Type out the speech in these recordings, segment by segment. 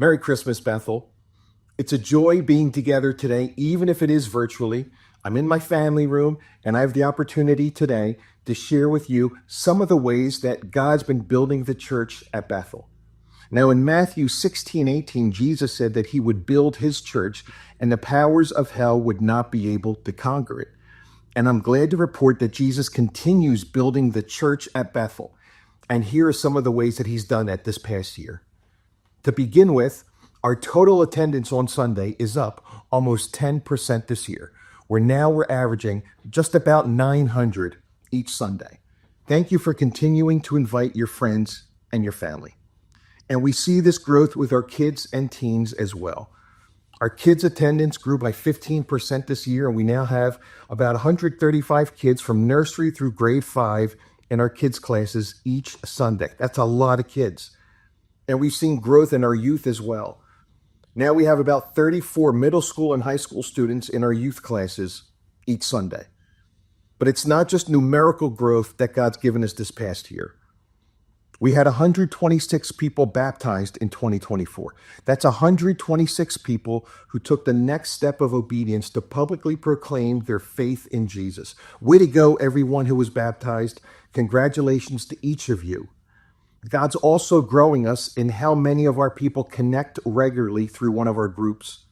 Merry Christmas, Bethel. It's a joy being together today, even if it is virtually. I'm in my family room, and I have the opportunity today to share with you some of the ways that God's been building the church at Bethel. Now, in Matthew 16:18, Jesus said that he would build his church, and the powers of hell would not be able to conquer it. And I'm glad to report that Jesus continues building the church at Bethel. And here are some of the ways that he's done that this past year. To begin with, our total attendance on Sunday is up almost 10% this year. We're averaging just about 900 each Sunday. Thank you for continuing to invite your friends and your family. And we see this growth with our kids and teens as well. Our kids' attendance grew by 15% this year, and we now have about 135 kids from nursery through grade 5 in our kids' classes each Sunday. That's a lot of kids. And we've seen growth in our youth as well. Now we have about 34 middle school and high school students in our youth classes each Sunday. But it's not just numerical growth that God's given us this past year. We had 126 people baptized in 2024. That's 126 people who took the next step of obedience to publicly proclaim their faith in Jesus. Way to go, everyone who was baptized. Congratulations to each of you. God's also growing us in how many of our people connect regularly through one of our groups.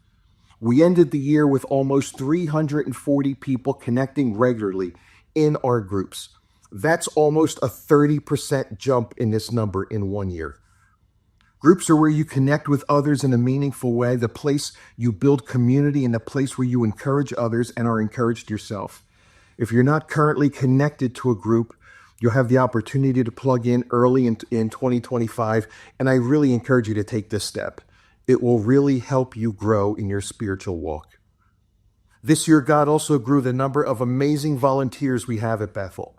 We ended the year with almost 340 people connecting regularly in our groups. That's almost a 30% jump in this number in 1 year. Groups are where you connect with others in a meaningful way, the place you build community, and the place where you encourage others and are encouraged yourself. If you're not currently connected to a group, you'll have the opportunity to plug in early in 2025, and I really encourage you to take this step. It will really help you grow in your spiritual walk. This year, God also grew the number of amazing volunteers we have at Bethel.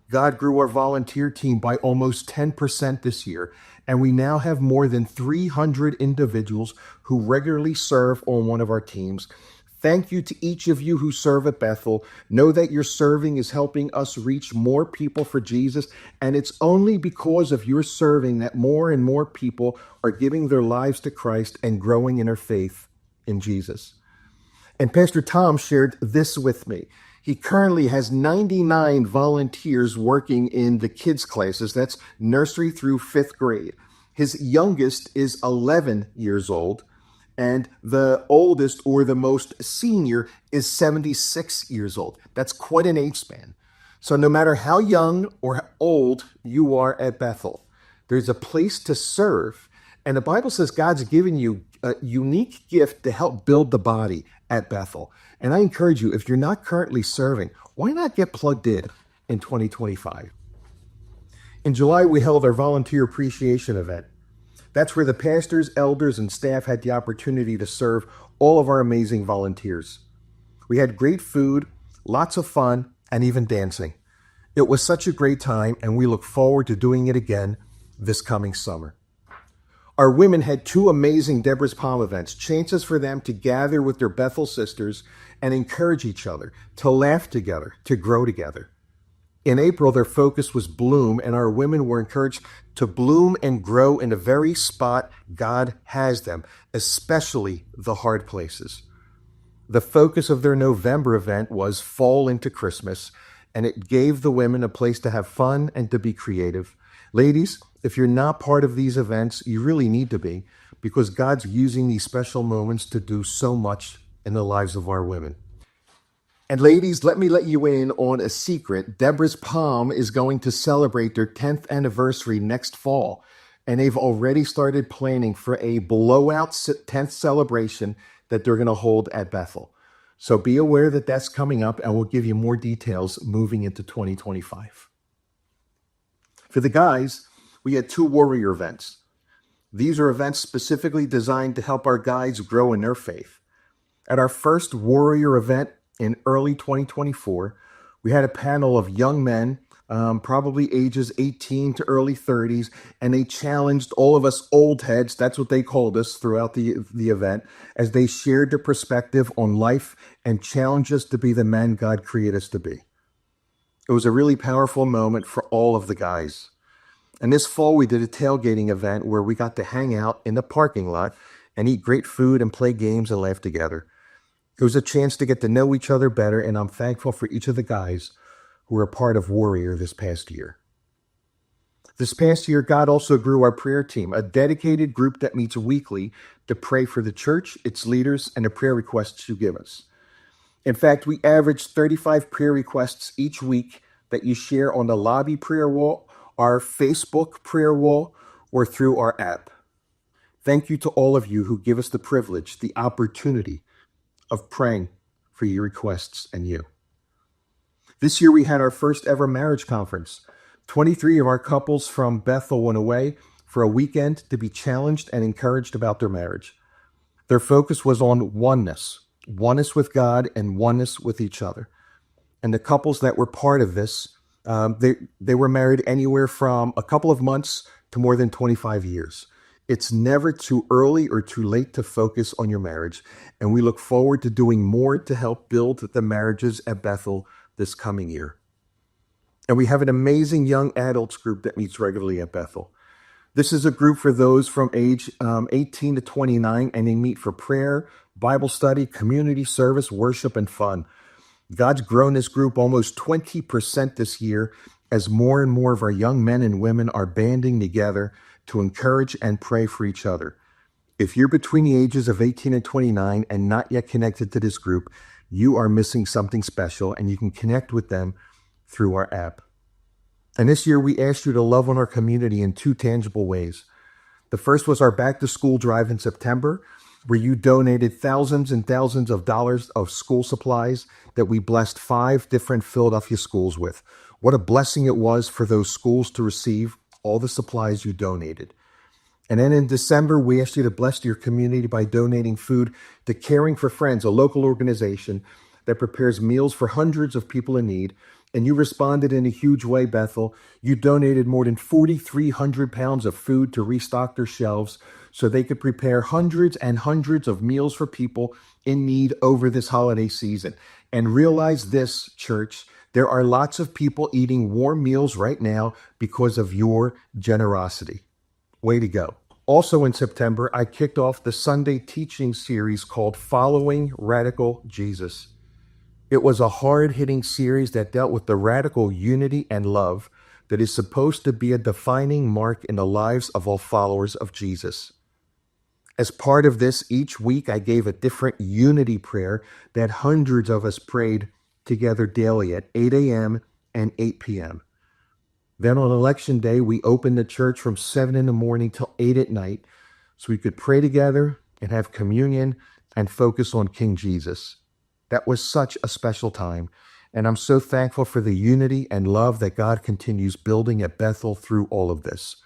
God grew our volunteer team by almost 10% this year, and we now have more than 300 individuals who regularly serve on one of our teams. Thank you to each of you who serve at Bethel. Know that your serving is helping us reach more people for Jesus, and it's only because of your serving that more and more people are giving their lives to Christ and growing in their faith in Jesus. And Pastor Tom shared this with me. He currently has 99 volunteers working in the kids' classes. That's nursery through 5th grade. His youngest is 11 years old. And the oldest, or the most senior, is 76 years old. That's quite an age span. So no matter how young or old you are at Bethel, there's a place to serve. And the Bible says God's given you a unique gift to help build the body at Bethel. And I encourage you, if you're not currently serving, why not get plugged in 2025? In July, we held our volunteer appreciation event. That's where the pastors, elders, and staff had the opportunity to serve all of our amazing volunteers. We had great food, lots of fun, and even dancing. It was such a great time, and we look forward to doing it again this coming summer. Our women had 2 amazing Deborah's Palm events, chances for them to gather with their Bethel sisters and encourage each other, to laugh together, to grow together. In April, their focus was bloom, and our women were encouraged to bloom and grow in the very spot God has them, especially the hard places. The focus of their November event was fall into Christmas, and it gave the women a place to have fun and to be creative. Ladies, if you're not part of these events, you really need to be, because God's using these special moments to do so much in the lives of our women. And ladies, let me let you in on a secret. Deborah's Palm is going to celebrate their 10th anniversary next fall. And they've already started planning for a blowout 10th celebration that they're going to hold at Bethel. So be aware that that's coming up, and we'll give you more details moving into 2025. For the guys, we had 2 warrior events. These are events specifically designed to help our guys grow in their faith. At our first warrior event, in early 2024, we had a panel of young men, probably ages 18 to early 30s, and they challenged all of us old heads, that's what they called us throughout the event, as they shared their perspective on life and challenged us to be the men God created us to be. It was a really powerful moment for all of the guys. And this fall, we did a tailgating event where we got to hang out in the parking lot and eat great food and play games and laugh together. It was a chance to get to know each other better, and I'm thankful for each of the guys who were a part of Warrior this past year. This past year, God also grew our prayer team, a dedicated group that meets weekly to pray for the church, its leaders, and the prayer requests you give us. In fact, we average 35 prayer requests each week that you share on the lobby prayer wall, our Facebook prayer wall, or through our app. Thank you to all of you who give us the privilege, the opportunity of praying for your requests and you. This year we had our first ever marriage conference. 23 of our couples from Bethel went away for a weekend to be challenged and encouraged about their marriage. Their focus was on oneness with God and oneness with each other. And the couples that were part of this, they were married anywhere from a couple of months to more than 25 years. It's never too early or too late to focus on your marriage, and we look forward to doing more to help build the marriages at Bethel this coming year. And we have an amazing young adults group that meets regularly at Bethel. This is a group for those from age 18 to 29, and they meet for prayer, Bible study, community service, worship, and fun. God's grown this group almost 20% this year as more and more of our young men and women are banding together to encourage and pray for each other. If you're between the ages of 18 and 29 and not yet connected to this group, you are missing something special, and you can connect with them through our app. And this year, we asked you to love on our community in two tangible ways. The first was our back to school drive in September, where you donated thousands and thousands of dollars of school supplies that we blessed 5 different Philadelphia schools with. What a blessing it was for those schools to receive all the supplies you donated. And then in December, we asked you to bless your community by donating food to Caring for Friends, a local organization that prepares meals for hundreds of people in need. And you responded in a huge way, Bethel. You donated more than 4,300 pounds of food to restock their shelves so they could prepare hundreds and hundreds of meals for people in need over this holiday season. And realize this, church, there are lots of people eating warm meals right now because of your generosity. Way to go. Also in September, I kicked off the Sunday teaching series called Following Radical Jesus. It was a hard-hitting series that dealt with the radical unity and love that is supposed to be a defining mark in the lives of all followers of Jesus. As part of this, each week I gave a different unity prayer that hundreds of us prayed together daily at 8 a.m. and 8 p.m. Then on Election Day, we opened the church from 7 in the morning till 8 at night so we could pray together and have communion and focus on King Jesus. That was such a special time, and I'm so thankful for the unity and love that God continues building at Bethel through all of this.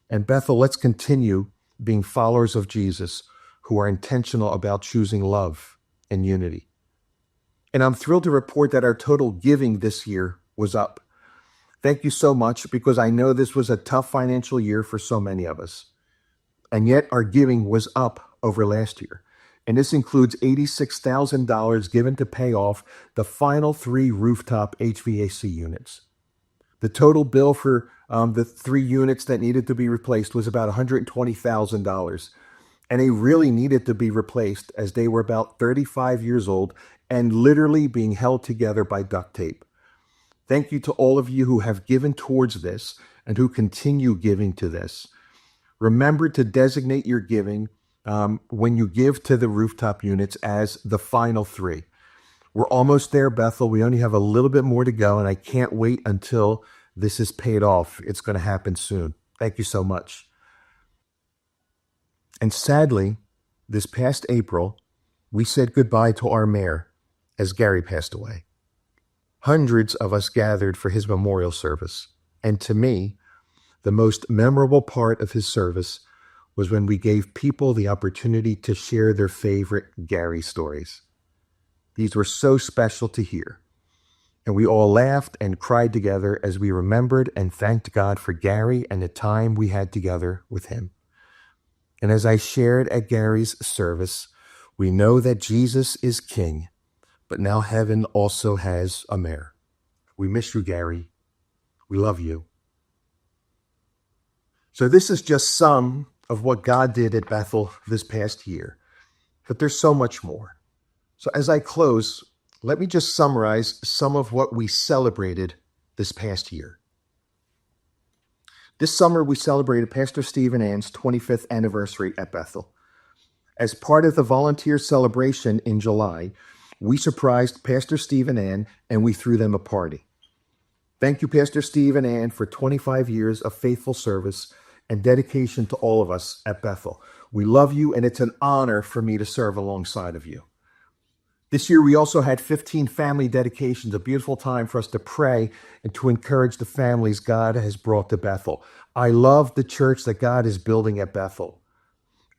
And Bethel, let's continue being followers of Jesus who are intentional about choosing love and unity. And I'm thrilled to report that our total giving this year was up. Thank you so much, because I know this was a tough financial year for so many of us. And yet our giving was up over last year. And this includes $86,000 given to pay off the final 3 rooftop HVAC units. The total bill for the 3 units that needed to be replaced was about $120,000. And they really needed to be replaced as they were about 35 years old and literally being held together by duct tape. Thank you to all of you who have given towards this and who continue giving to this. Remember to designate your giving when you give to the rooftop units as the final 3. We're almost there, Bethel. We only have a little bit more to go, and I can't wait until this is paid off. It's going to happen soon. Thank you so much. And sadly, this past April, we said goodbye to our mayor as Gary passed away. Hundreds of us gathered for his memorial service, and to me, the most memorable part of his service was when we gave people the opportunity to share their favorite Gary stories. These were so special to hear, and we all laughed and cried together as we remembered and thanked God for Gary and the time we had together with him. And as I shared at Gary's service, we know that Jesus is King, but now heaven also has a mayor. We miss you, Gary. We love you. So this is just some of what God did at Bethel this past year, but there's so much more. So as I close, let me just summarize some of what we celebrated this past year. This summer, we celebrated Pastor Steve and Ann's 25th anniversary at Bethel. As part of the volunteer celebration in July, we surprised Pastor Steve and Ann, and we threw them a party. Thank you, Pastor Steve and Ann, for 25 years of faithful service and dedication to all of us at Bethel. We love you, and it's an honor for me to serve alongside of you. This year, we also had 15 family dedications, a beautiful time for us to pray and to encourage the families God has brought to Bethel. I love the church that God is building at Bethel.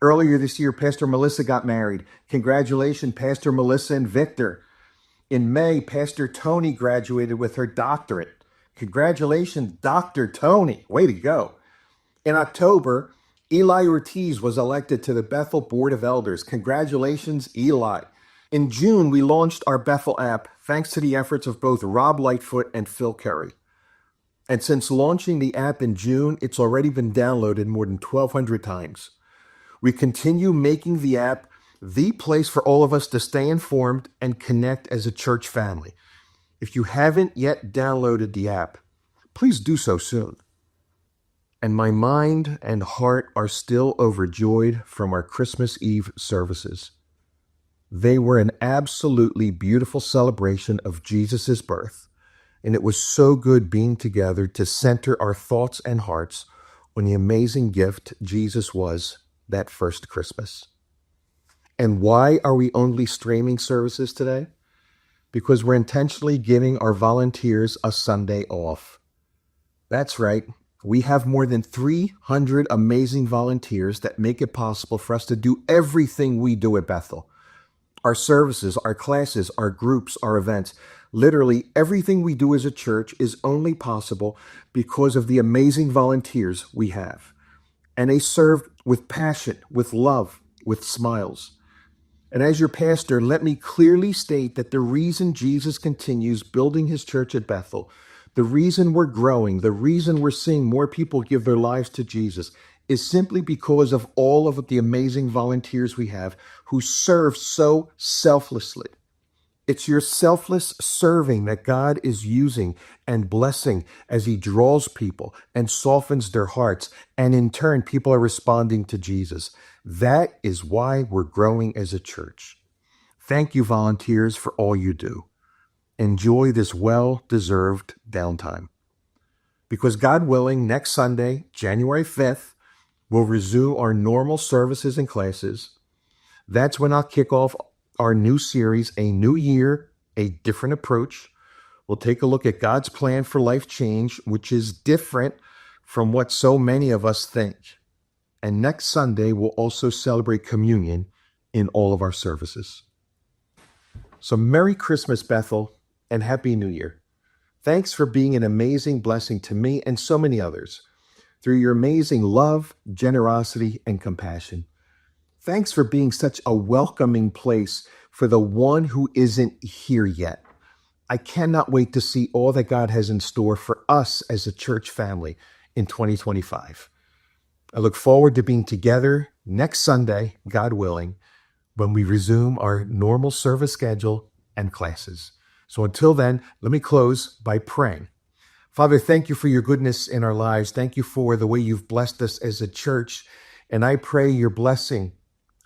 Earlier this year, Pastor Melissa got married. Congratulations, Pastor Melissa and Victor. In May, Pastor Tony graduated with her doctorate. Congratulations, Dr. Tony. Way to go. In October, Eli Ortiz was elected to the Bethel Board of Elders. Congratulations, Eli. In June, we launched our Bethel app, thanks to the efforts of both Rob Lightfoot and Phil Curry. And since launching the app in June, it's already been downloaded more than 1,200 times. We continue making the app the place for all of us to stay informed and connect as a church family. If you haven't yet downloaded the app, please do so soon. And my mind and heart are still overjoyed from our Christmas Eve services. They were an absolutely beautiful celebration of Jesus' birth, and it was so good being together to center our thoughts and hearts on the amazing gift Jesus was that first Christmas. And why are we only streaming services today? Because we're intentionally giving our volunteers a Sunday off. That's right. We have more than 300 amazing volunteers that make it possible for us to do everything we do at Bethel. Our services, our classes, our groups, our events, literally everything we do as a church is only possible because of the amazing volunteers we have. And they serve with passion, with love, with smiles. And as your pastor, let me clearly state that the reason Jesus continues building his church at Bethel, the reason we're growing, the reason we're seeing more people give their lives to Jesus is simply because of all of the amazing volunteers we have who serve so selflessly. It's your selfless serving that God is using and blessing as he draws people and softens their hearts. And in turn, people are responding to Jesus. That is why we're growing as a church. Thank you, volunteers, for all you do. Enjoy this well-deserved downtime. Because God willing, next Sunday, January 5th, we'll resume our normal services and classes. That's when I'll kick off our new series, A New Year, A Different Approach. We'll take a look at God's plan for life change, which is different from what so many of us think. And next Sunday, we'll also celebrate communion in all of our services. So Merry Christmas, Bethel, and Happy New Year. Thanks for being an amazing blessing to me and so many others through your amazing love, generosity, and compassion. Thanks for being such a welcoming place for the one who isn't here yet. I cannot wait to see all that God has in store for us as a church family in 2025. I look forward to being together next Sunday, God willing, when we resume our normal service schedule and classes. So until then, let me close by praying. Father, thank you for your goodness in our lives. Thank you for the way you've blessed us as a church. And I pray your blessing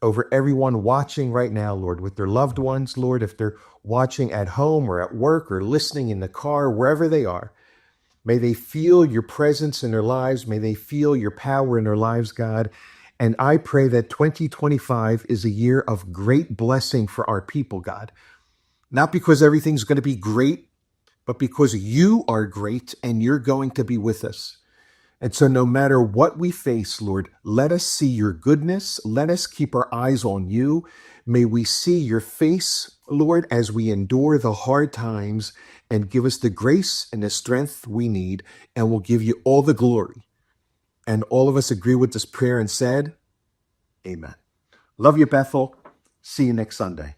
over everyone watching right now, Lord, with their loved ones, Lord, if they're watching at home or at work or listening in the car, wherever they are. May they feel your presence in their lives. May they feel your power in their lives, God. And I pray that 2025 is a year of great blessing for our people, God. Not because everything's going to be great, but because you are great and you're going to be with us. And so no matter what we face, Lord, let us see your goodness. Let us keep our eyes on you. May we see your face, Lord, as we endure the hard times, and give us the grace and the strength we need, and we'll give you all the glory. And all of us agree with this prayer and said, amen. Love you, Bethel. See you next Sunday.